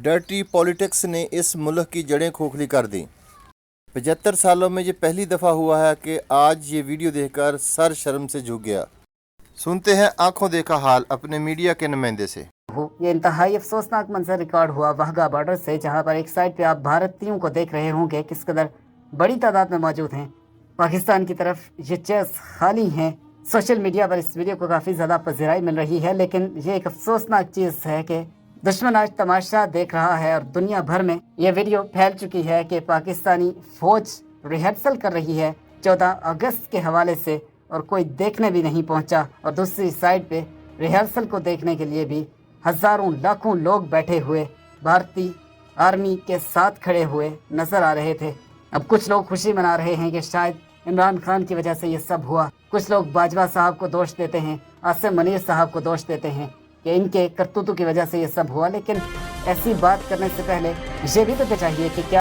Dirty politics ने इस मुल्क की जड़ें खोखली कर दी। 75 सालों में ये पहली दफ़ा हुआ है कि आज ये वीडियो देखकर सर शर्म से झुक गया। सुनते हैं आंखों देखा हाल अपने मीडिया के नुमाइंदे से। ये इंतहाई अफसोसनाक मंजर रिकॉर्ड हुआ वाहगा बॉर्डर से, जहां पर एक साइड पे आप भारतीयों को देख रहे होंगे किस कदर बड़ी तादाद में मौजूद हैं। पाकिस्तान की तरफ ये चेयर्स खाली हैं। सोशल मीडिया पर इस वीडियो को काफ़ी ज़्यादा पज़ीराई मिल रही है, लेकिन ये एक अफसोसनाक चीज़ है कि दुश्मन आज तमाशा देख रहा है और दुनिया भर में ये वीडियो फैल चुकी है कि पाकिस्तानी फ़ौज रिहर्सल कर रही है 14 अगस्त के हवाले से, और कोई देखने भी नहीं पहुंचा। और दूसरी साइड पे रिहर्सल को देखने के लिए भी हज़ारों लाखों लोग बैठे हुए भारतीय आर्मी के साथ खड़े हुए नज़र आ रहे थे। अब कुछ लोग खुशी मना रहे हैं कि शायद इमरान खान की वजह से ये सब हुआ। कुछ लोग बाजवा साहब को दोष देते हैं, आसिम मनीर साहब को दोष देते हैं कि इनके करतूतों की वजह से ये सब हुआ। लेकिन ऐसी बात करने से पहले ये भी तो चाहिए कि क्या